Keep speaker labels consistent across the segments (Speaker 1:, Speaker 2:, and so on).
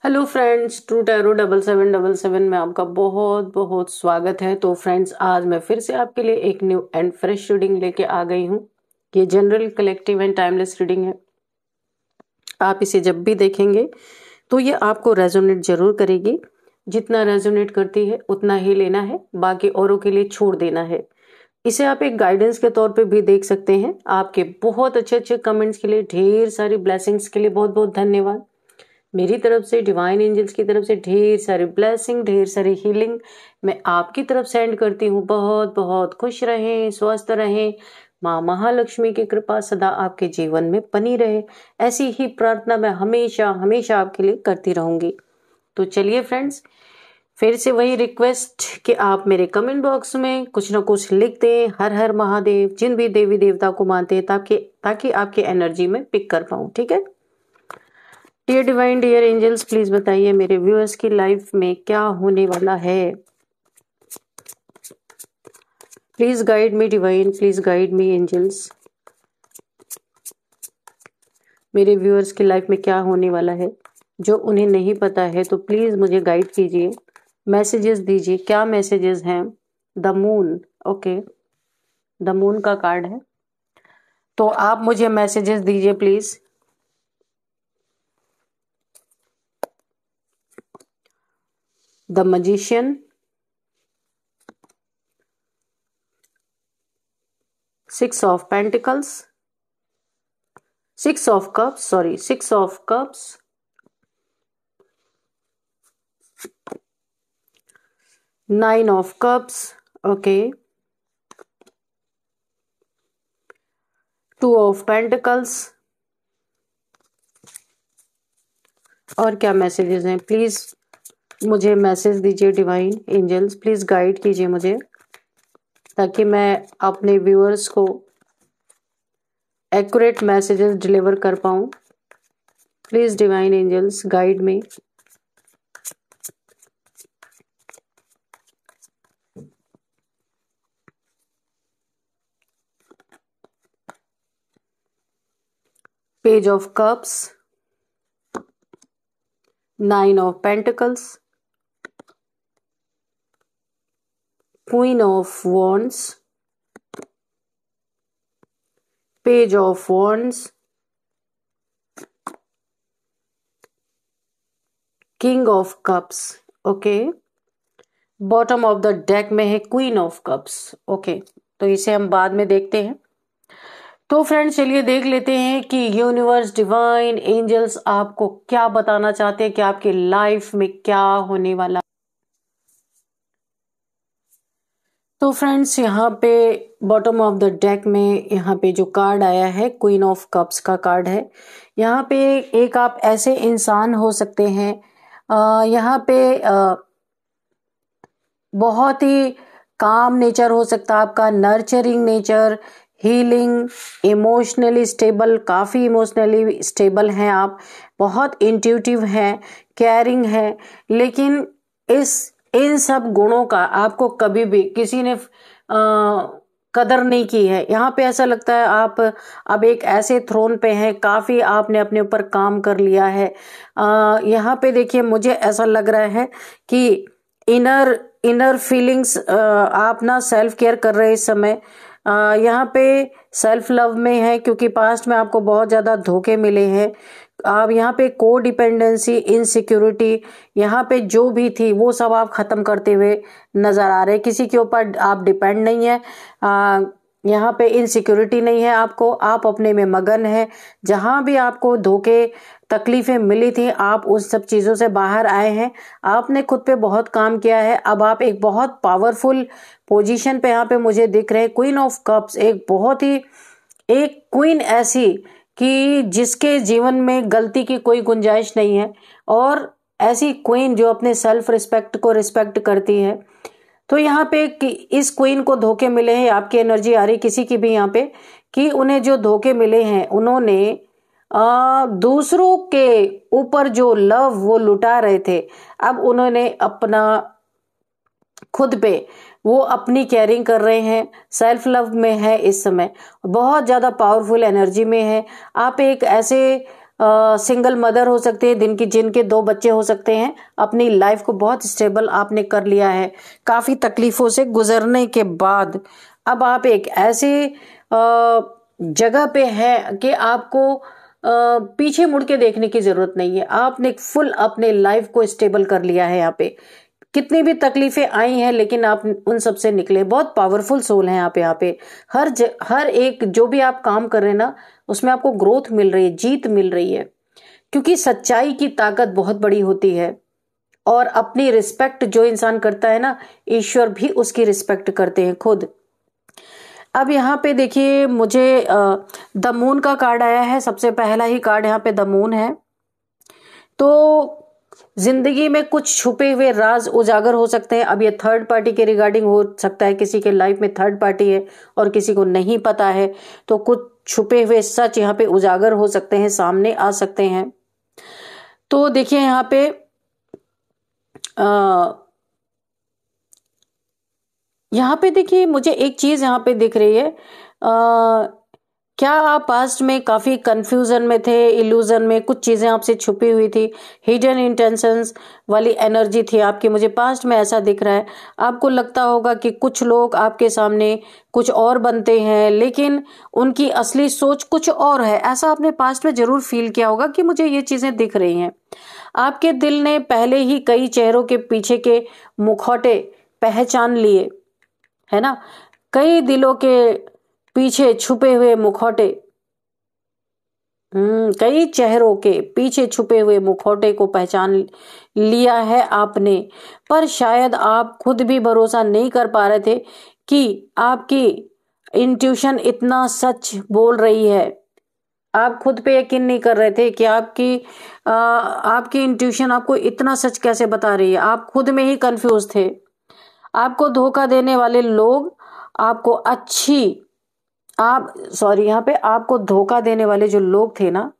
Speaker 1: Hello friends, true tarot 7777 में आपका बहुत बहुत स्वागत है। तो फ्रेंड्स, आज मैं फिर से आपके लिए एक न्यू एंड फ्रेश रीडिंग लेके आ गई हूँ। ये general, collective and timeless reading है। आप इसे जब भी देखेंगे तो ये आपको रेजोनेट जरूर करेगी। जितना रेजोनेट करती है उतना ही लेना है, बाकी औरों के लिए छोड़ देना है। इसे आप एक गाइडेंस के तौर पे भी देख सकते हैं। आपके बहुत अच्छे अच्छे कमेंट्स के लिए, ढेर सारी ब्लेसिंग्स के लिए बहुत बहुत धन्यवाद। मेरी तरफ से, डिवाइन एंजल्स की तरफ से ढेर सारी ब्लेसिंग, ढेर सारी हीलिंग मैं आपकी तरफ सेंड करती हूँ। बहुत बहुत खुश रहें, स्वस्थ रहें। माँ महालक्ष्मी की कृपा सदा आपके जीवन में बनी रहे, ऐसी ही प्रार्थना मैं हमेशा हमेशा आपके लिए करती रहूंगी। तो चलिए फ्रेंड्स, फिर से वही रिक्वेस्ट कि आप मेरे कमेंट बॉक्स में कुछ ना कुछ लिख दें। हर हर महादेव, जिन भी देवी देवता को मानते हैं, ताकि आपकी एनर्जी में पिक कर पाऊं। ठीक है। Dear divine, dear angels, please बताइए मेरे व्यूअर्स की लाइफ में क्या होने वाला है। Please guide me divine, please guide me angels. मेरे व्यूअर्स की लाइफ में क्या होने वाला है, जो उन्हें नहीं पता है, तो प्लीज मुझे गाइड कीजिए, मैसेजेस दीजिए। क्या मैसेजेस हैं? The moon, okay, the moon का कार्ड है, तो आप मुझे मैसेजेस दीजिए please. The magician, 6 of pentacles, 6 of cups, sorry, 6 of cups, 9 of cups, okay, 2 of pentacles. और क्या मैसेजेस हैं? प्लीज मुझे मैसेज दीजिए डिवाइन एंजल्स, प्लीज गाइड कीजिए मुझे, ताकि मैं अपने व्यूअर्स को एक्यूरेट मैसेजेस डिलीवर कर पाऊं। Please divine angels guide me. Page of cups, 9 of pentacles, queen of wands, page of wands, king of cups, okay. Bottom of the deck में है क्वीन ऑफ कप्स, ओके। तो इसे हम बाद में देखते हैं। तो फ्रेंड्स, चलिए देख लेते हैं कि यूनिवर्स, डिवाइन एंजल्स आपको क्या बताना चाहते हैं कि आपकी लाइफ में क्या होने वाला। तो फ्रेंड्स, यहाँ पे बॉटम ऑफ द डेक में यहाँ पे जो कार्ड आया है, क्वीन ऑफ कप्स का कार्ड है। यहाँ पे एक आप ऐसे इंसान हो सकते हैं, यहाँ पे बहुत ही काम नेचर हो सकता है आपका, nurturing nature, healing, emotionally stable, काफ़ी इमोशनली स्टेबल हैं आप, बहुत इंट्यूटिव हैं, केयरिंग हैं। लेकिन इन सब गुणों का आपको कभी भी किसी ने कदर नहीं की है। यहाँ पे ऐसा लगता है आप अब एक ऐसे थ्रोन पे हैं, काफ़ी आपने अपने ऊपर काम कर लिया है। यहाँ पे देखिए, मुझे ऐसा लग रहा है कि इनर फीलिंग्स आप ना सेल्फ केयर कर रहे हैं इस समय। यहाँ पे सेल्फ लव में है, क्योंकि पास्ट में आपको बहुत ज़्यादा धोखे मिले हैं। आप यहाँ पे को डिपेंडेंसी, इनसिक्योरिटी, यहाँ पे जो भी थी वो सब आप ख़त्म करते हुए नज़र आ रहे हैं। किसी के ऊपर आप डिपेंड नहीं है, यहाँ पे इनसिक्योरिटी नहीं है आपको, आप अपने में मगन है। जहाँ भी आपको धोखे, तकलीफें मिली थी, आप उस सब चीज़ों से बाहर आए हैं। आपने खुद पे बहुत काम किया है। अब आप एक बहुत पावरफुल पोजीशन पे यहाँ पे मुझे दिख रहे हैं। क्वीन ऑफ कप्स एक बहुत ही, एक क्वीन ऐसी कि जिसके जीवन में गलती की कोई गुंजाइश नहीं है, और ऐसी क्वीन जो अपने सेल्फ रिस्पेक्ट को रिस्पेक्ट करती है। तो यहाँ पे इस क्वीन को धोखे मिले हैं, आपकी एनर्जी आ रही किसी की भी यहाँ पे, कि उन्हें जो धोखे मिले हैं, उन्होंने दूसरों के ऊपर जो लव वो लुटा रहे थे, अब उन्होंने अपना खुद पे वो अपनी केयरिंग कर रहे हैं, सेल्फ लव में है इस समय, बहुत ज़्यादा पावरफुल एनर्जी में है। आप एक ऐसे सिंगल मदर हो सकती है, जिनके 2 बच्चे हो सकते हैं। अपनी लाइफ को बहुत स्टेबल आपने कर लिया है काफ़ी तकलीफ़ों से गुजरने के बाद। अब आप एक ऐसे जगह पे हैं कि आपको पीछे मुड़ के देखने की ज़रूरत नहीं है। आपने फुल अपने लाइफ को स्टेबल कर लिया है यहाँ पे। कितनी भी तकलीफें आई हैं लेकिन आप उन सब से निकले। बहुत पावरफुल सोल है आप यहाँ पे। हर एक जो भी आप काम कर रहे हैं ना, उसमें आपको ग्रोथ मिल रही है, जीत मिल रही है। क्योंकि सच्चाई की ताकत बहुत बड़ी होती है और अपनी रिस्पेक्ट जो इंसान करता है ना, ईश्वर भी उसकी रिस्पेक्ट करते हैं खुद। अब यहाँ पे देखिए, मुझे द मून का कार्ड आया है। सबसे पहला ही कार्ड यहाँ पे द मून है। तो जिंदगी में कुछ छुपे हुए राज उजागर हो सकते हैं। अब ये थर्ड पार्टी के रिगार्डिंग हो सकता है, किसी के लाइफ में थर्ड पार्टी है और किसी को नहीं पता है, तो कुछ छुपे हुए सच यहाँ पे उजागर हो सकते हैं, सामने आ सकते हैं। तो देखिए यहाँ पे देखिए, मुझे एक चीज यहाँ पे दिख रही है। क्या आप पास्ट में काफी कंफ्यूजन में थे, इल्यूजन में, कुछ चीजें आपसे छुपी हुई थी, हिडन इंटेंशंस वाली एनर्जी थी आपकी, मुझे पास्ट में ऐसा दिख रहा है। आपको लगता होगा कि कुछ लोग आपके सामने कुछ और बनते हैं लेकिन उनकी असली सोच कुछ और है। ऐसा आपने पास्ट में जरूर फील किया होगा कि मुझे ये चीजें दिख रही हैं। आपके दिल ने पहले ही कई चेहरों के पीछे के मुखौटे पहचान लिए, है ना। कई दिलों के पीछे छुपे हुए मुखौटे, कई चेहरों के पीछे छुपे हुए मुखौटे को पहचान लिया है आपने। पर शायद आप खुद भी भरोसा नहीं कर पा रहे थे कि आपकी इंट्यूशन इतना सच बोल रही है। आप खुद पे यकीन नहीं कर रहे थे कि आपकी इंट्यूशन आपको इतना सच कैसे बता रही है। आप खुद में ही कंफ्यूज थे। आपको धोखा देने वाले लोग यहाँ पे आपको धोखा देने वाले जो लोग थे ना,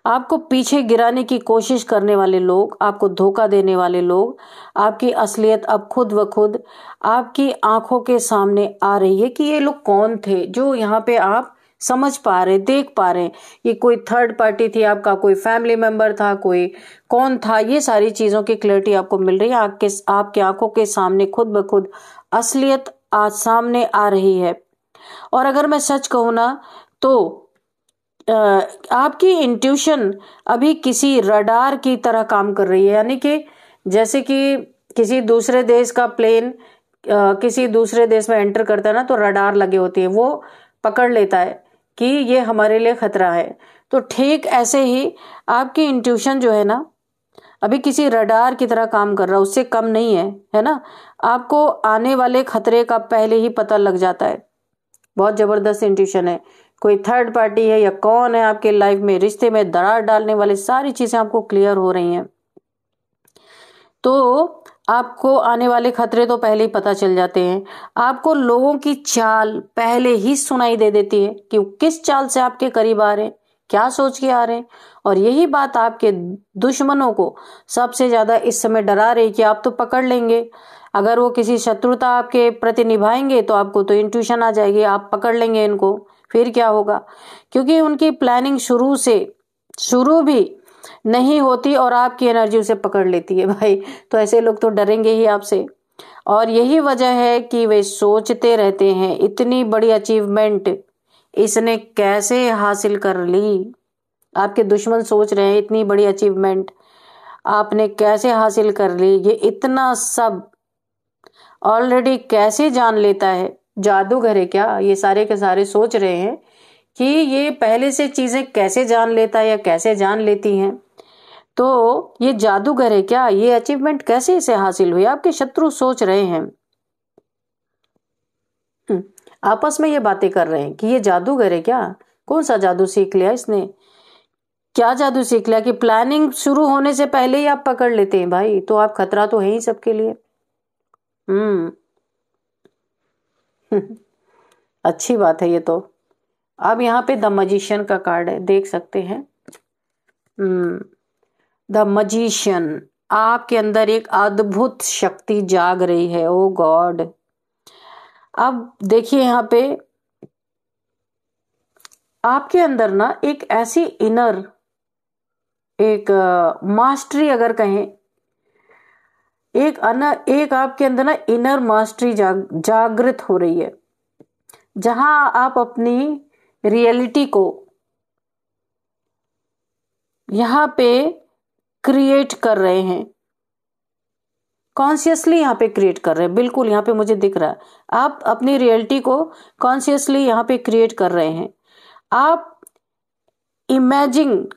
Speaker 1: आपको पीछे गिराने की कोशिश करने वाले लोग, आपको धोखा देने वाले लोग, आपकी असलियत अब खुद व खुद आपकी आंखों के सामने आ रही है कि ये लोग कौन थे, जो यहाँ पे आप समझ पा रहे, देख पा रहे हैं। ये कोई थर्ड पार्टी थी, आपका कोई फैमिली मेंबर था, कोई कौन था, ये सारी चीजों की क्लैरिटी आपको मिल रही है। आपके आंखों के सामने खुद ब खुद असलियत आज सामने आ रही है। और अगर मैं सच कहूँ ना, तो आपकी इंट्यूशन अभी किसी रडार की तरह काम कर रही है। यानी कि जैसे कि किसी दूसरे देश का प्लेन किसी दूसरे देश में एंटर करता है ना, तो रडार लगे होती है, वो पकड़ लेता है कि ये हमारे लिए खतरा है। तो ठीक ऐसे ही आपकी इंट्यूशन जो है ना, अभी किसी रडार की तरह काम कर रहा है, उससे कम नहीं है ना। आपको आने वाले खतरे का पहले ही पता लग जाता है। बहुत जबरदस्त इंट्यूशन है। कोई थर्ड पार्टी है या कौन है आपके लाइफ में, रिश्ते में दरार डालने वाले, सारी चीजें आपको क्लियर हो रही हैं। तो आपको आने वाले खतरे तो पहले ही पता चल जाते हैं। आपको लोगों की चाल पहले ही सुनाई दे देती है कि किस चाल से आपके करीब आ रहे हैं, क्या सोच के आ रहे हैं। और यही बात आपके दुश्मनों को सबसे ज्यादा इस समय डरा रही कि आप तो पकड़ लेंगे। अगर वो किसी शत्रुता आपके प्रति निभाएंगे तो आपको तो इंट्यूशन आ जाएगी, आप पकड़ लेंगे इनको, फिर क्या होगा। क्योंकि उनकी प्लानिंग शुरू भी नहीं होती और आपकी एनर्जी उसे पकड़ लेती है भाई। तो ऐसे लोग तो डरेंगे ही आपसे। और यही वजह है कि वे सोचते रहते हैं, इतनी बड़ी अचीवमेंट इसने कैसे हासिल कर ली। आपके दुश्मन सोच रहे हैं इतनी बड़ी अचीवमेंट आपने कैसे हासिल कर ली, ये इतना सब ऑलरेडी कैसे जान लेता है। जादूगर है क्या, ये सारे के सारे सोच रहे हैं कि ये पहले से चीजें कैसे जान लेता है या कैसे जान लेती हैं। तो ये जादूगर है क्या, ये अचीवमेंट कैसे इसे हासिल हुई, आपके शत्रु सोच रहे हैं। आपस में ये बातें कर रहे हैं कि ये जादूगर है क्या, कौन सा जादू सीख लिया इसने, क्या जादू सीख लिया कि प्लानिंग शुरू होने से पहले ही आप पकड़ लेते हैं भाई। तो आप खतरा तो है ही सबके लिए। अच्छी बात है ये तो। अब यहाँ पे द मजिशियन का कार्ड है, देख सकते हैं। द मजिशियन, आपके अंदर एक अद्भुत शक्ति जाग रही है। ओ गॉड, अब देखिए यहाँ पे आपके अंदर ना एक ऐसी इनर एक मास्टरी अगर कहें, एक आपके अंदर ना इनर मास्टरी जागृत हो रही है, जहां आप अपनी रियलिटी को यहां पे क्रिएट कर रहे हैं, कॉन्शियसली यहाँ पे क्रिएट कर रहे हैं। बिल्कुल यहाँ पे मुझे दिख रहा है आप अपनी रियलिटी को कॉन्शियसली यहाँ पे क्रिएट कर रहे हैं। आप इमेजिन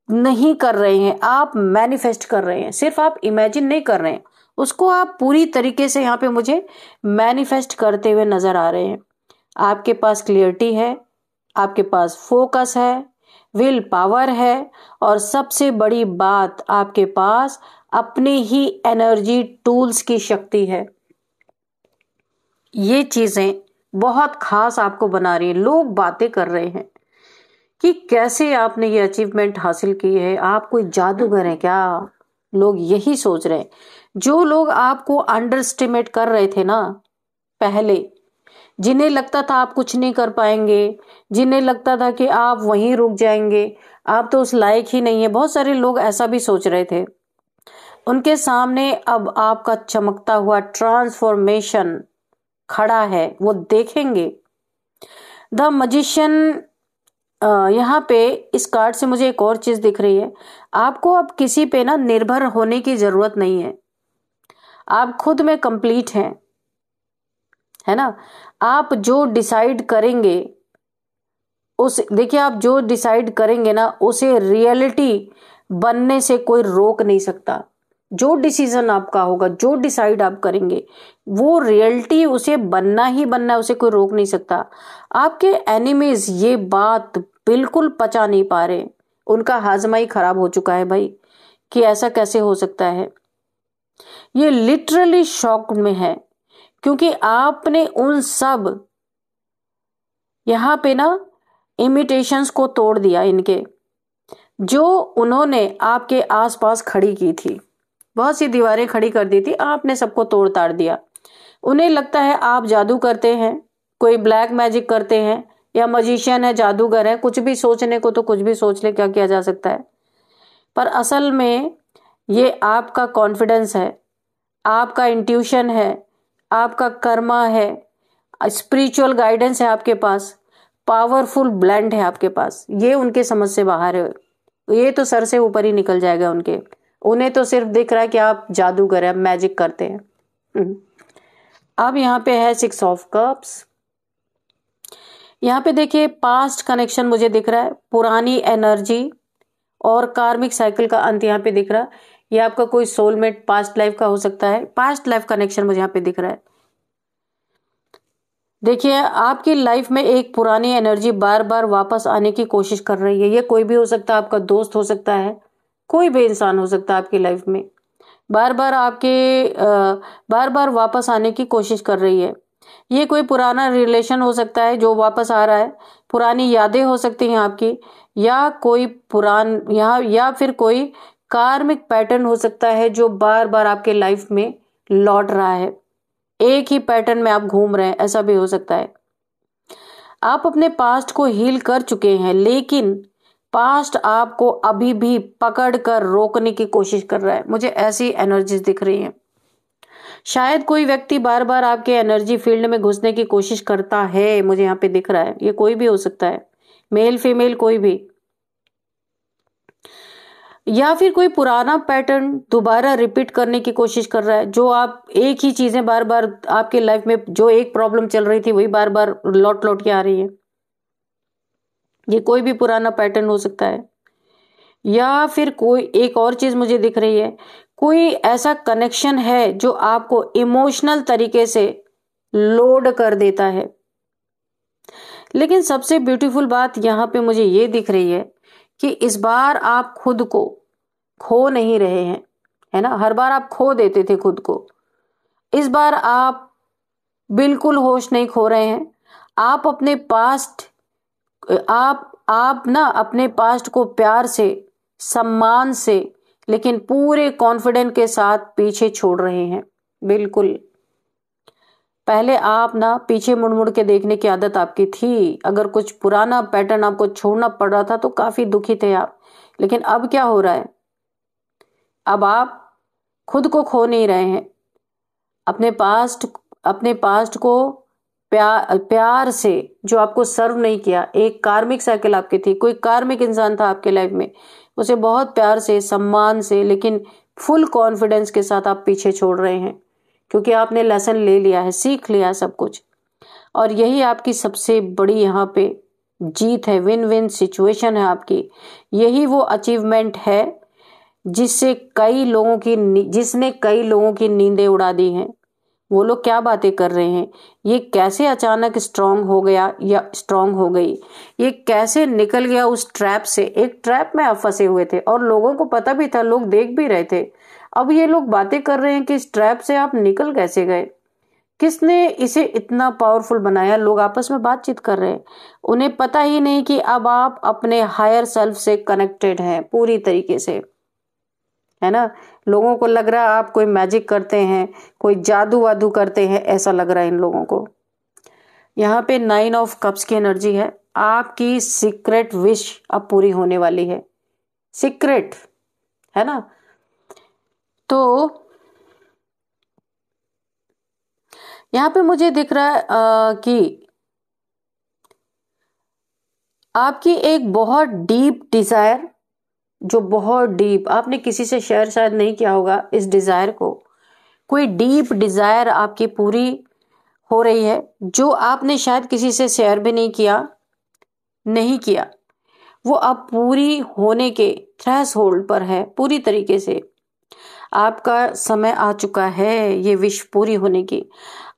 Speaker 1: नहीं कर रहे हैं, आप मैनिफेस्ट कर रहे हैं। सिर्फ आप इमेजिन नहीं कर रहे हैं, उसको आप पूरी तरीके से यहाँ पे मुझे मैनिफेस्ट करते हुए नजर आ रहे हैं। आपके पास क्लियरिटी है, आपके पास फोकस है, विल पावर है, और सबसे बड़ी बात आपके पास अपनी ही एनर्जी टूल्स की शक्ति है। ये चीजें बहुत खास आपको बना रही है। लोग बातें कर रहे हैं कि कैसे आपने ये अचीवमेंट हासिल की है, आप कोई जादूगर हैं क्या, लोग यही सोच रहे हैं। जो लोग आपको अंडर एस्टिमेट कर रहे थे ना पहले, जिन्हें लगता था आप कुछ नहीं कर पाएंगे, जिन्हें लगता था कि आप वहीं रुक जाएंगे, आप तो उस लायक ही नहीं है, बहुत सारे लोग ऐसा भी सोच रहे थे, उनके सामने अब आपका चमकता हुआ ट्रांसफॉर्मेशन खड़ा है, वो देखेंगे। द मजिशियन, यहाँ पे इस कार्ड से मुझे एक और चीज दिख रही है, आपको अब किसी पे ना निर्भर होने की जरूरत नहीं है, आप खुद में कंप्लीट हैं, है ना। आप जो डिसाइड करेंगे उस, देखिए आप जो डिसाइड करेंगे ना उसे रियलिटी बनने से कोई रोक नहीं सकता। जो डिसीजन आपका होगा, जो डिसाइड आप करेंगे, वो रियलिटी उसे बनना ही बनना है, उसे कोई रोक नहीं सकता। आपके एनिमीज ये बात बिल्कुल पचा नहीं पा रहे, उनका हाजमा ही खराब हो चुका है भाई, कि ऐसा कैसे हो सकता है। ये लिटरली शॉक में है, क्योंकि आपने उन सब यहां पे ना इमिटेशंस को तोड़ दिया, इनके जो उन्होंने आपके आसपास खड़ी की थी, बहुत सी दीवारें खड़ी कर दी थी, आपने सबको तोड़ ताड़ दिया। उन्हें लगता है आप जादू करते हैं, कोई ब्लैक मैजिक करते हैं, या मजिशियन है, जादूगर है, कुछ भी सोचने को तो कुछ भी सोच ले, क्या किया जा सकता है। पर असल में ये आपका कॉन्फिडेंस है, आपका इंट्यूशन है, आपका कर्मा है, स्पिरिचुअल गाइडेंस है आपके पास, पावरफुल ब्लेंड है आपके पास। ये उनके समझ से बाहर है, ये तो सर से ऊपर ही निकल जाएगा उनके। उन्हें तो सिर्फ दिख रहा है कि आप जादूगर हैं, मैजिक करते हैं। अब यहाँ पे है 6 ऑफ कप्स। यहाँ पे देखिए पास्ट कनेक्शन मुझे दिख रहा है, पुरानी एनर्जी और कार्मिक साइकिल का अंत यहाँ पे दिख रहा है। ये आपका कोई सोलमेट पास्ट लाइफ का हो सकता है, पास्ट लाइफ कनेक्शन मुझे यहाँ पे दिख रहा है। देखिए आपकी लाइफ में एक पुरानी एनर्जी बार बार वापस आने की कोशिश कर रही है। ये कोई भी हो सकता है, आपका दोस्त हो सकता है, कोई भी इंसान हो सकता है आपकी लाइफ में, बार बार वापस आने की कोशिश कर रही है। ये कोई पुराना रिलेशन हो सकता है जो वापस आ रहा है, पुरानी यादें हो सकती हैं आपकी, या कोई या फिर कोई कार्मिक पैटर्न हो सकता है जो बार बार आपके लाइफ में लौट रहा है, एक ही पैटर्न में आप घूम रहे हैं, ऐसा भी हो सकता है। आप अपने पास्ट को हील कर चुके हैं, लेकिन पास्ट आपको अभी भी पकड़ कर रोकने की कोशिश कर रहा है, मुझे ऐसी एनर्जीज दिख रही हैं। शायद कोई व्यक्ति बार बार आपके एनर्जी फील्ड में घुसने की कोशिश करता है, मुझे यहाँ पे दिख रहा है। ये कोई भी हो सकता है, मेल फीमेल कोई भी, या फिर कोई पुराना पैटर्न दोबारा रिपीट करने की कोशिश कर रहा है, जो आप एक ही चीजें बार बार आपके लाइफ में, जो एक प्रॉब्लम चल रही थी वही बार बार लौट लौट के आ रही है। ये कोई भी पुराना पैटर्न हो सकता है। या फिर कोई एक और चीज मुझे दिख रही है, कोई ऐसा कनेक्शन है जो आपको इमोशनल तरीके से लोड कर देता है। लेकिन सबसे ब्यूटीफुल बात यहाँ पे मुझे ये दिख रही है कि इस बार आप खुद को खो नहीं रहे हैं, है ना। हर बार आप खो देते थे खुद को, इस बार आप बिल्कुल होश नहीं खो रहे हैं। आप अपने पास्ट, आप ना अपने पास्ट को प्यार से, सम्मान से, लेकिन पूरे कॉन्फिडेंस के साथ पीछे छोड़ रहे हैं। बिल्कुल, पहले आप ना पीछे मुड़ मुड़ के देखने की आदत आपकी थी, अगर कुछ पुराना पैटर्न आपको छोड़ना पड़ रहा था तो काफी दुखी थे आप, लेकिन अब क्या हो रहा है, अब आप खुद को खो नहीं रहे हैं, अपने पास्ट को प्यार से, जो आपको सर्व नहीं किया, एक कार्मिक साइकिल आपकी थी, कोई कार्मिक इंसान था आपके लाइफ में, उसे बहुत प्यार से, सम्मान से, लेकिन फुल कॉन्फिडेंस के साथ आप पीछे छोड़ रहे हैं, क्योंकि आपने लेसन ले लिया है, सीख लिया सब कुछ। और यही आपकी सबसे बड़ी यहाँ पे जीत है, विन विन सिचुएशन है आपकी। यही वो अचीवमेंट है जिसने कई लोगों की नींदें उड़ा दी हैं। वो लोग क्या बातें कर रहे हैं, ये कैसे अचानक स्ट्रांग हो गया या स्ट्रांग हो गई, ये कैसे निकल गया उस ट्रैप से। एक ट्रैप में आप फंसे हुए थे और लोगों को पता भी था, लोग देख भी रहे थे। अब ये लोग बातें कर रहे हैं कि इस ट्रैप से आप निकल कैसे गए, किसने इसे इतना पावरफुल बनाया। लोग आपस में बातचीत कर रहे हैं, उन्हें पता ही नहीं कि अब आप अपने हायर सेल्फ से कनेक्टेड हैं पूरी तरीके से, है ना। लोगों को लग रहा है आप कोई मैजिक करते हैं, कोई जादू वादू करते हैं, ऐसा लग रहा है इन लोगों को। यहाँ पे 9 ऑफ कप्स की एनर्जी है। आपकी सीक्रेट विश अब पूरी होने वाली है, सीक्रेट, है ना। तो यहाँ पे मुझे दिख रहा है कि आपकी एक बहुत डीप डिजायर, जो बहुत डीप, आपने किसी से शेयर शायद नहीं किया होगा इस डिजायर को, कोई डीप डिजायर आपकी पूरी हो रही है, जो आपने शायद किसी से शेयर भी नहीं किया, वो अब पूरी होने के थ्रेशोल्ड पर है पूरी तरीके से। आपका समय आ चुका है ये विश पूरी होने की।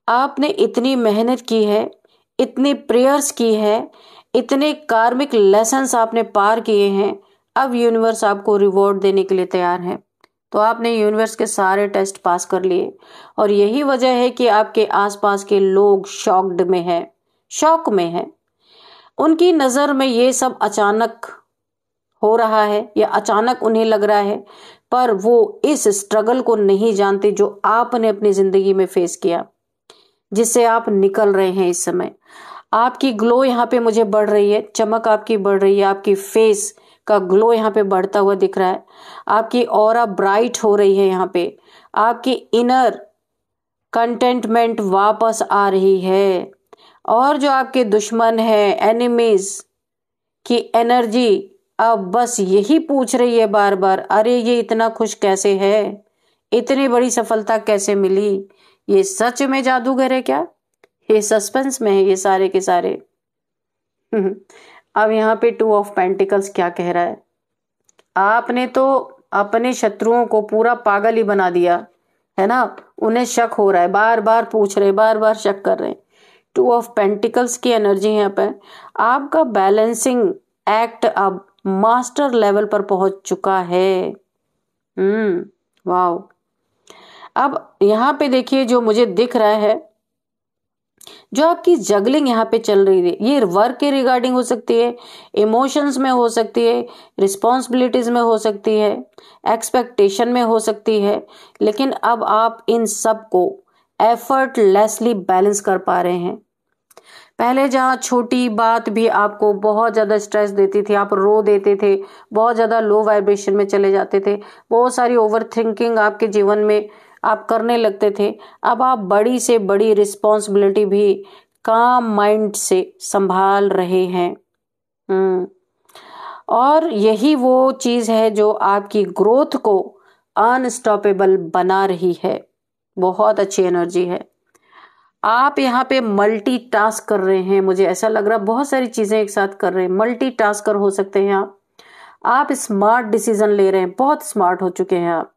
Speaker 1: आपने इतनी मेहनत की है, इतनी प्रेयर्स की है, इतने कार्मिक लेसन्स आपने पार किए हैं, अब यूनिवर्स आपको रिवॉर्ड देने के लिए तैयार है। तो आपने यूनिवर्स के सारे टेस्ट पास कर लिए, और यही वजह है कि आपके आसपास के लोग शॉक में हैं। उनकी नज़र में ये सब अचानक हो रहा है या अचानक उन्हें लग रहा है, पर वो इस स्ट्रगल को नहीं जानते जो आपने अपनी जिंदगी में फेस किया, जिससे आप निकल रहे हैं इस समय। आपकी ग्लो यहाँ पे मुझे बढ़ रही है, चमक आपकी बढ़ रही है, आपकी फेस का ग्लो यहाँ पे बढ़ता हुआ दिख रहा है, आपकी ऑरा ब्राइट हो रही है यहाँ पे, आपकी इनर कंटेंटमेंट वापस आ रही है। और जो आपके दुश्मन है, एनिमीज की एनर्जी अब बस यही पूछ रही है बार बार, अरे ये इतना खुश कैसे है, इतनी बड़ी सफलता कैसे मिली, ये सच में जादूगर है क्या, ये सस्पेंस में है ये सारे के सारे। अब यहाँ पे 2 ऑफ पेंटिकल्स क्या कह रहा है, आपने तो अपने शत्रुओं को पूरा पागल ही बना दिया है ना, उन्हें शक हो रहा है, बार बार पूछ रहे, बार बार शक कर रहे हैं। 2 ऑफ पेंटिकल्स की एनर्जी है यहाँ पे। आपका बैलेंसिंग एक्ट अब मास्टर लेवल पर पहुंच चुका है। वाओ। अब यहाँ पे देखिए, जो मुझे दिख रहा है, जो आपकी जगलिंग यहाँ पे चल रही है, ये वर्क के रिगार्डिंग हो सकती है, इमोशंस में हो सकती है, रिस्पॉन्सिबिलिटीज में हो सकती है, एक्सपेक्टेशन में हो सकती है, लेकिन अब आप इन सब को एफर्टलेसली बैलेंस कर पा रहे हैं। पहले जहाँ छोटी बात भी आपको बहुत ज़्यादा स्ट्रेस देती थी, आप रो देते थे, बहुत ज़्यादा लो वाइब्रेशन में चले जाते थे, बहुत सारी ओवर थिंकिंग आपके जीवन में आप करने लगते थे, अब आप बड़ी से बड़ी रिस्पॉन्सिबिलिटी भी काम माइंड से संभाल रहे हैं। और यही वो चीज़ है जो आपकी ग्रोथ को अनस्टॉपेबल बना रही है। बहुत अच्छी एनर्जी है। आप यहाँ पे मल्टीटास्क कर रहे हैं, मुझे ऐसा लग रहा है बहुत सारी चीजें एक साथ कर रहे हैं, मल्टीटास्कर हो सकते हैं आप स्मार्ट डिसीजन ले रहे हैं, बहुत स्मार्ट हो चुके हैं आप।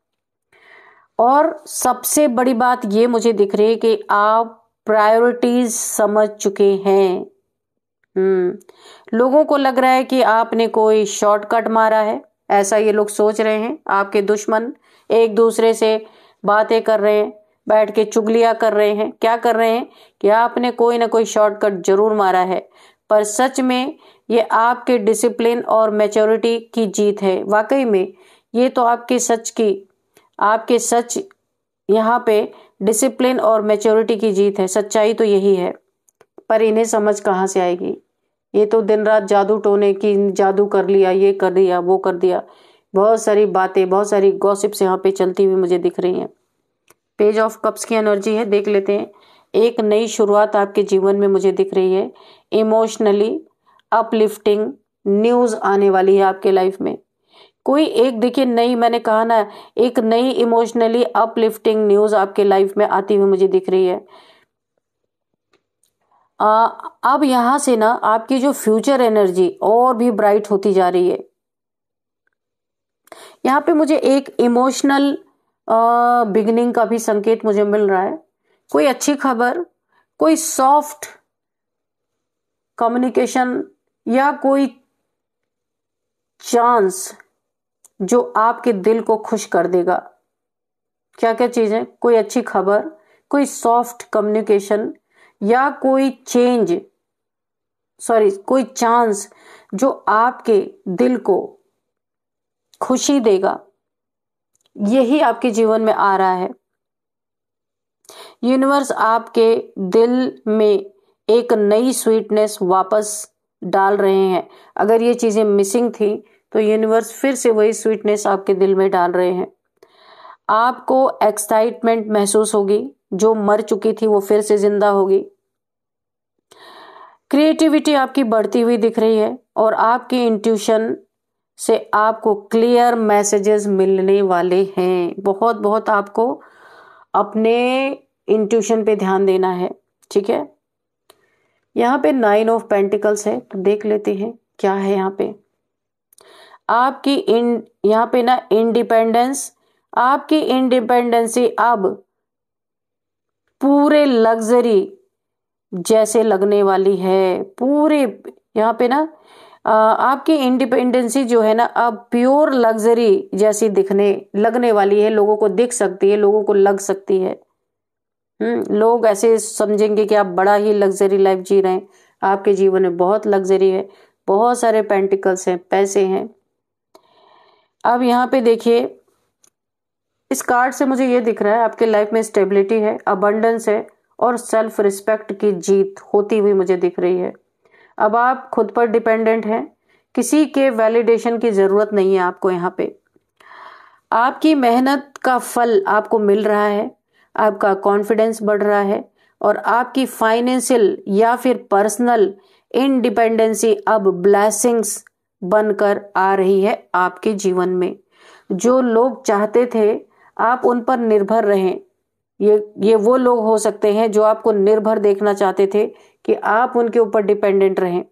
Speaker 1: और सबसे बड़ी बात ये मुझे दिख रही है कि आप प्रायोरिटीज समझ चुके हैं। लोगों को लग रहा है कि आपने कोई शॉर्टकट मारा है, ऐसा ये लोग सोच रहे हैं। आपके दुश्मन एक दूसरे से बातें कर रहे हैं, बैठ के चुगलियां कर रहे हैं, क्या कर रहे हैं कि आपने कोई ना कोई शॉर्टकट जरूर मारा है, पर सच में ये आपके डिसिप्लिन और मैच्योरिटी की जीत है। वाकई में ये तो आपके सच यहाँ पे डिसिप्लिन और मैच्योरिटी की जीत है, सच्चाई तो यही है। पर इन्हें समझ कहाँ से आएगी, ये तो दिन रात जादू टोने की, जादू कर लिया, ये कर दिया, वो कर दिया, बहुत सारी बातें, बहुत सारी गॉसिप्स यहाँ पे चलती हुई मुझे दिख रही हैं। पेज ऑफ कप्स की एनर्जी है, देख लेते हैं। एक नई शुरुआत आपके जीवन में मुझे दिख रही है। इमोशनली अपलिफ्टिंग न्यूज आने वाली है आपके लाइफ में। कोई एक, देखिए नई, मैंने कहा ना, एक नई इमोशनली अपलिफ्टिंग न्यूज आपके लाइफ में आती हुई मुझे दिख रही है। अब यहां से ना आपकी जो फ्यूचर एनर्जी और भी ब्राइट होती जा रही है। यहाँ पे मुझे एक इमोशनल बिगनिंग का भी संकेत मुझे मिल रहा है। कोई अच्छी खबर, कोई सॉफ्ट कम्युनिकेशन या कोई चांस जो आपके दिल को खुश कर देगा। क्या क्या चीजें? कोई अच्छी खबर, कोई सॉफ्ट कम्युनिकेशन या कोई कोई चांस जो आपके दिल को खुशी देगा, यही आपके जीवन में आ रहा है। यूनिवर्स आपके दिल में एक नई स्वीटनेस वापस डाल रहे हैं। अगर ये चीजें मिसिंग थी तो यूनिवर्स फिर से वही स्वीटनेस आपके दिल में डाल रहे हैं। आपको एक्साइटमेंट महसूस होगी, जो मर चुकी थी वो फिर से जिंदा होगी। क्रिएटिविटी आपकी बढ़ती हुई दिख रही है और आपकी इंट्यूशन से आपको क्लियर मैसेजेस मिलने वाले हैं। बहुत बहुत आपको अपने इंट्यूशन पे ध्यान देना है, ठीक है। यहाँ पे 9 ऑफ पेंटिकल्स है, तो देख लेते हैं क्या है यहाँ पे। आपकी यहाँ पे ना इंडिपेंडेंस, आपकी इंडिपेंडेंसी अब पूरे लग्जरी जैसे लगने वाली है। पूरे यहाँ पे ना आपकी इंडिपेंडेंसी जो है ना अब प्योर लग्जरी जैसी लगने वाली है। लोगों को दिख सकती है, लोगों को लग सकती है। लोग ऐसे समझेंगे कि आप बड़ा ही लग्जरी लाइफ जी रहे हैं। आपके जीवन में बहुत लग्जरी है, बहुत सारे पेंटिकल्स हैं, पैसे हैं। अब यहाँ पे देखिए, इस कार्ड से मुझे ये दिख रहा है आपके लाइफ में स्टेबिलिटी है, अबंडेंस है और सेल्फ रिस्पेक्ट की जीत होती हुई मुझे दिख रही है। अब आप खुद पर डिपेंडेंट हैं, किसी के वैलिडेशन की जरूरत नहीं है आपको। यहाँ पे आपकी मेहनत का फल आपको मिल रहा है, आपका कॉन्फिडेंस बढ़ रहा है और आपकी फाइनेंशियल या फिर पर्सनल इंडिपेंडेंसी अब ब्लेसिंग्स बनकर आ रही है आपके जीवन में। जो लोग चाहते थे आप उन पर निर्भर रहें, ये वो लोग हो सकते हैं जो आपको निर्भर देखना चाहते थे कि आप उनके ऊपर डिपेंडेंट रहें।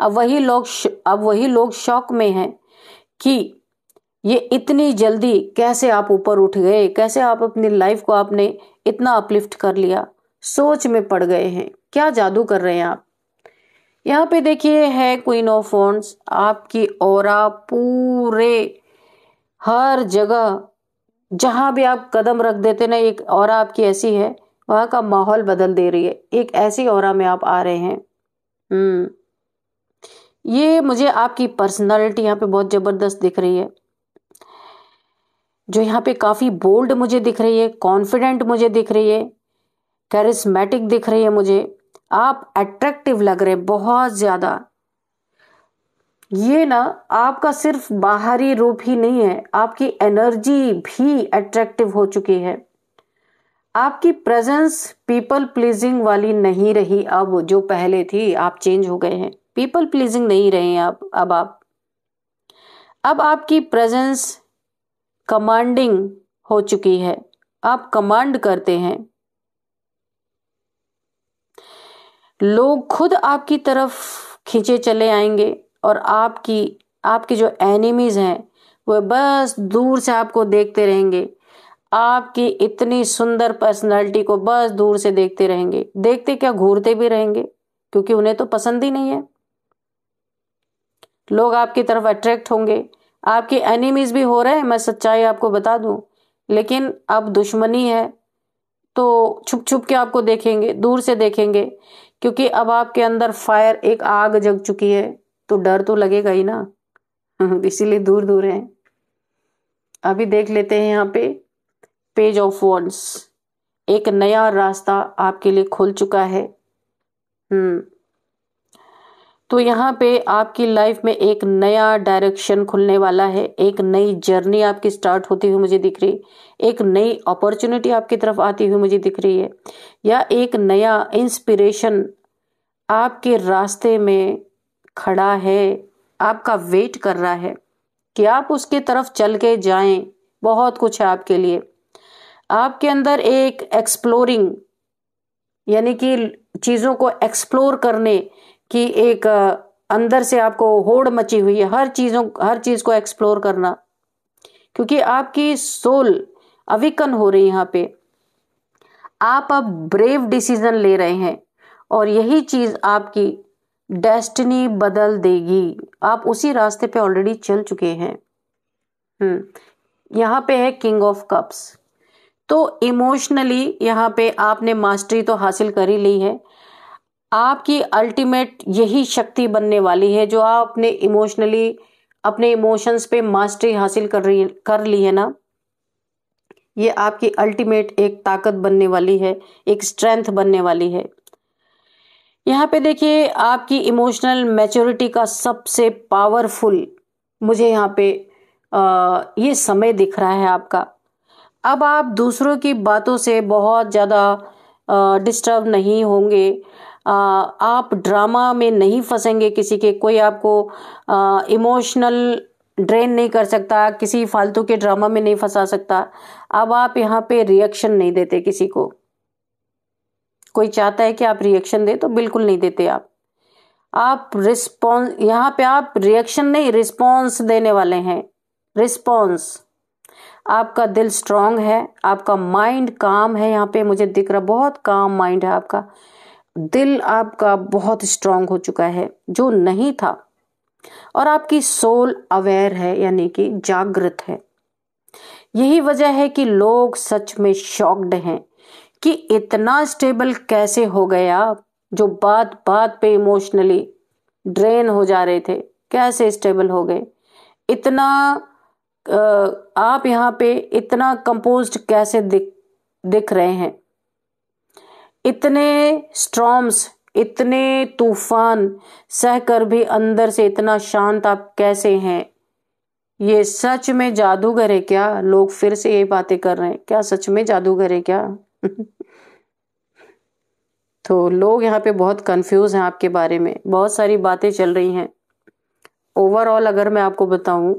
Speaker 1: अब वही लोग शॉक में हैं कि ये इतनी जल्दी कैसे आप ऊपर उठ गए, कैसे आप अपनी लाइफ को आपने इतना अपलिफ्ट कर लिया। सोच में पड़ गए हैं, क्या जादू कर रहे हैं आप। यहाँ पे देखिए है क्वीन ऑफ वॉन्ड्स। आपकी ऑरा पूरे हर जगह जहां भी आप कदम रख देते ना, एक ऑरा आपकी ऐसी है, वहां का माहौल बदल दे रही है। एक ऐसी ऑरा में आप आ रहे हैं। ये मुझे आपकी पर्सनालिटी यहाँ पे बहुत जबरदस्त दिख रही है, जो यहाँ पे काफी बोल्ड मुझे दिख रही है, कॉन्फिडेंट मुझे दिख रही है, कैरिस्मेटिक दिख रही है मुझे। आप अट्रैक्टिव लग रहे हैं बहुत ज्यादा। ये ना आपका सिर्फ बाहरी रूप ही नहीं है, आपकी एनर्जी भी अट्रैक्टिव हो चुकी है। आपकी प्रेजेंस पीपल प्लीजिंग वाली नहीं रही अब, जो पहले थी। आप चेंज हो गए हैं, पीपल प्लीजिंग नहीं रहे हैं आप। अब आपकी प्रेजेंस कमांडिंग हो चुकी है, आप कमांड करते हैं। लोग खुद आपकी तरफ खींचे चले आएंगे और आपकी जो एनिमीज हैं वो बस दूर से आपको देखते रहेंगे। आपकी इतनी सुंदर पर्सनालिटी को बस दूर से देखते रहेंगे, देखते क्या घूरते भी रहेंगे, क्योंकि उन्हें तो पसंद ही नहीं है। लोग आपकी तरफ अट्रैक्ट होंगे, आपके एनिमीज भी हो रहे हैं, मैं सच्चाई आपको बता दूं। लेकिन अब दुश्मनी है तो छुप छुप के आपको देखेंगे, दूर से देखेंगे, क्योंकि अब आपके अंदर फायर, एक आग जग चुकी है, तो डर तो लगेगा ही ना। इसीलिए दूर दूर है। अभी देख लेते हैं यहाँ पे पेज ऑफ वॉन्ड्स। एक नया रास्ता आपके लिए खुल चुका है। तो यहाँ पे आपकी लाइफ में एक नया डायरेक्शन खुलने वाला है, एक नई जर्नी आपकी स्टार्ट होती हुई मुझे दिख रही, एक नई अपॉर्चुनिटी आपकी तरफ आती हुई मुझे दिख रही है, या एक नया इंस्पिरेशन आपके रास्ते में खड़ा है, आपका वेट कर रहा है कि आप उसके तरफ चल के जाएं। बहुत कुछ है आपके लिए। आपके अंदर एक एक्सप्लोरिंग यानी कि चीज़ों को एक्सप्लोर करने की एक अंदर से आपको होड़ मची हुई है, हर चीज़ को एक्सप्लोर करना, क्योंकि आपकी सोल अविकन हो रही है यहाँ पे। आप अब ब्रेव डिसीजन ले रहे हैं और यही चीज़ आपकी डेस्टिनी बदल देगी। आप उसी रास्ते पे ऑलरेडी चल चुके हैं। यहाँ पे है किंग ऑफ कप्स। तो इमोशनली यहाँ पे आपने मास्टरी तो हासिल कर ही ली है। आपकी अल्टीमेट यही शक्ति बनने वाली है, जो आपने इमोशनली अपने इमोशंस पे मास्टरी हासिल कर ली है ना, ये आपकी अल्टीमेट एक ताकत बनने वाली है, एक स्ट्रेंथ बनने वाली है। यहाँ पे देखिए आपकी इमोशनल मैच्योरिटी का सबसे पावरफुल मुझे यहाँ पे ये समय दिख रहा है आपका। अब आप दूसरों की बातों से बहुत ज़्यादा डिस्टर्ब नहीं होंगे, आप ड्रामा में नहीं फंसेंगे किसी के, कोई आपको इमोशनल ड्रेन नहीं कर सकता, किसी फालतू के ड्रामा में नहीं फंसा सकता। अब आप यहाँ पे रिएक्शन नहीं देते किसी को। कोई चाहता है कि आप रिएक्शन दे तो बिल्कुल नहीं देते आप रिस्पॉन्स, यहाँ पे आप रिएक्शन नहीं रिस्पॉन्स देने वाले हैं। रिस्पॉन्स, आपका दिल स्ट्रांग है, आपका माइंड काम है, यहाँ पे मुझे दिख रहा बहुत काम माइंड है आपका। दिल आपका बहुत स्ट्रांग हो चुका है जो नहीं था, और आपकी सोल अवेयर है यानी कि जागृत है। यही वजह है कि लोग सच में शॉक्ड हैं कि इतना स्टेबल कैसे हो गए आप, जो बात बात पे इमोशनली ड्रेन हो जा रहे थे, कैसे स्टेबल हो गए। इतना आप यहाँ पे इतना कंपोज्ड कैसे दिख रहे हैं। इतने स्टॉर्म्स, इतने तूफान सहकर भी अंदर से इतना शांत आप कैसे हैं। ये सच में जादूगर है क्या? लोग फिर से ये बातें कर रहे हैं, क्या सच में जादूगर है क्या? तो लोग यहाँ पे बहुत कंफ्यूज हैं आपके बारे में, बहुत सारी बातें चल रही हैं। ओवरऑल अगर मैं आपको बताऊं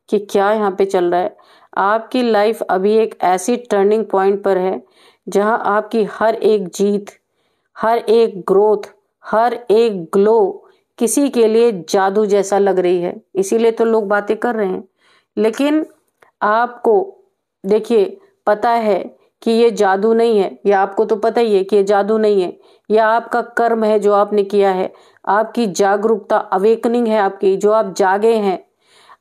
Speaker 1: कि क्या यहाँ पे चल रहा है, आपकी लाइफ अभी एक ऐसी टर्निंग पॉइंट पर है जहां आपकी हर एक जीत, हर एक ग्रोथ, हर एक ग्लो किसी के लिए जादू जैसा लग रही है। इसीलिए तो लोग बातें कर रहे हैं। लेकिन आपको देखिए पता है कि ये जादू नहीं है, या आपको तो पता ही है कि ये जादू नहीं है, यह आपका कर्म है जो आपने किया है। आपकी जागरूकता, अवेकनिंग है आपकी, जो आप जागे हैं,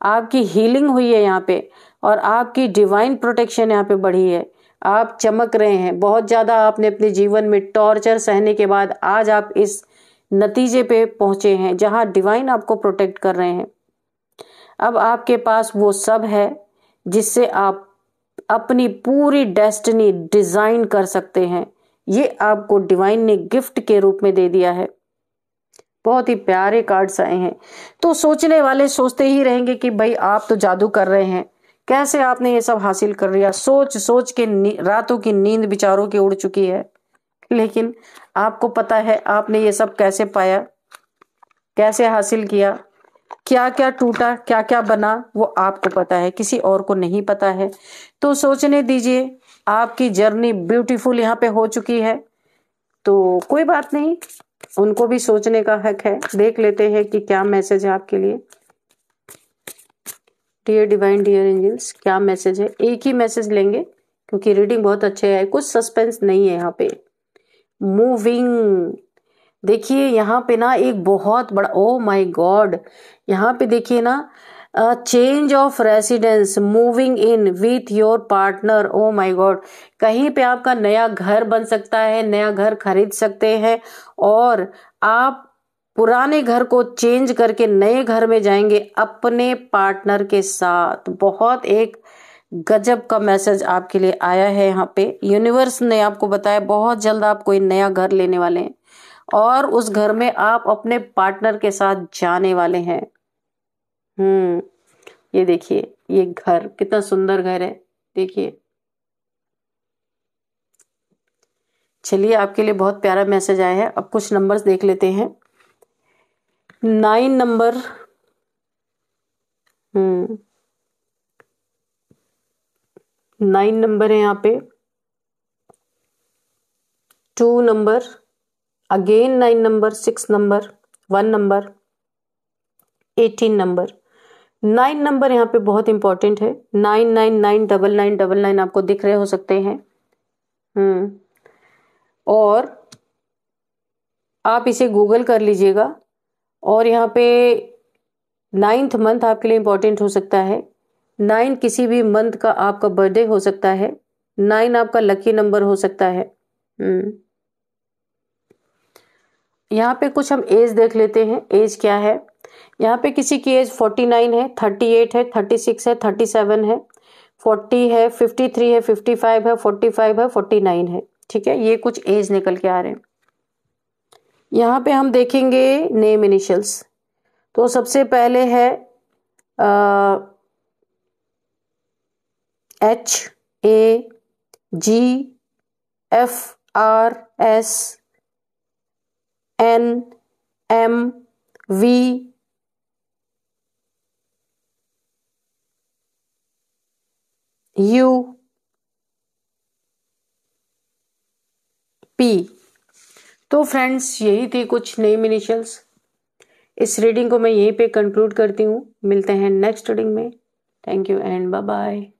Speaker 1: आपकी हीलिंग हुई है यहाँ पे, और आपकी डिवाइन प्रोटेक्शन यहाँ पे बढ़ी है। आप चमक रहे हैं बहुत ज़्यादा। आपने अपने जीवन में टॉर्चर सहने के बाद आज आप इस नतीजे पे पहुंचे हैं जहां डिवाइन आपको प्रोटेक्ट कर रहे हैं। अब आपके पास वो सब है जिससे आप अपनी पूरी डेस्टिनी डिजाइन कर सकते हैं। ये आपको डिवाइन ने गिफ्ट के रूप में दे दिया है। बहुत ही प्यारे कार्ड्स आए हैं। तो सोचने वाले सोचते ही रहेंगे कि भाई आप तो जादू कर रहे हैं, कैसे आपने ये सब हासिल कर लिया। सोच सोच के रातों की नींद बेचारों की उड़ चुकी है। लेकिन आपको पता है आपने ये सब कैसे पाया, कैसे हासिल किया, क्या क्या टूटा, क्या क्या बना, वो आपको पता है, किसी और को नहीं पता है। तो सोचने दीजिए, आपकी जर्नी ब्यूटीफुल यहाँ पे हो चुकी है। तो कोई बात नहीं, उनको भी सोचने का हक है। देख लेते हैं कि क्या मैसेज है आपके लिए। डियर डिवाइन, डियर एंजल्स, क्या मैसेज है? एक ही मैसेज लेंगे क्योंकि रीडिंग बहुत अच्छे है, कुछ सस्पेंस नहीं है यहाँ पे। मूविंग, देखिए यहाँ पे ना एक बहुत बड़ा, ओ माय गॉड, यहाँ पे देखिए ना, change of residence, moving in with your partner. Oh my God, कहीं पे आपका नया घर बन सकता है, नया घर खरीद सकते हैं, और आप पुराने घर को चेंज करके नए घर में जाएंगे अपने पार्टनर के साथ। बहुत एक गजब का मैसेज आपके लिए आया है यहाँ पे। यूनिवर्स ने आपको बताया बहुत जल्द आप कोई नया घर लेने वाले हैं, और उस घर में आप अपने पार्टनर के साथ जाने वाले हैं। ये देखिए, ये घर कितना सुंदर घर है, देखिए। चलिए, आपके लिए बहुत प्यारा मैसेज आया है। अब कुछ नंबर्स देख लेते हैं। 9 नंबर, 9 नंबर है यहाँ पे, 2 number, again 9 number, 6 number, 1 number, 18 number. 9 number यहाँ पे बहुत इंपॉर्टेंट है। 99999999 आपको दिख रहे हो सकते हैं। और आप इसे गूगल कर लीजिएगा। और यहाँ पे 9th मंथ आपके लिए इंपॉर्टेंट हो सकता है। 9 किसी भी मंथ का आपका बर्थडे हो सकता है। 9 आपका लकी नंबर हो सकता है। यहाँ पे कुछ हम एज देख लेते हैं, एज क्या है। यहाँ पे किसी की एज 49 है, 38 है, 36 है, 37 है, 40 है, 53 है, 55 है, 45 है, 49 है। ठीक है, ये कुछ एज निकल के आ रहे हैं। यहाँ पे हम देखेंगे नेम इनिशियल्स। तो सबसे पहले है HAGFRSNMVU तो फ्रेंड्स, यही थी कुछ नेम इनिशियल्स। इस रीडिंग को मैं यहीं पे कंक्लूड करती हूँ। मिलते हैं नेक्स्ट रीडिंग में। Thank you and bye bye.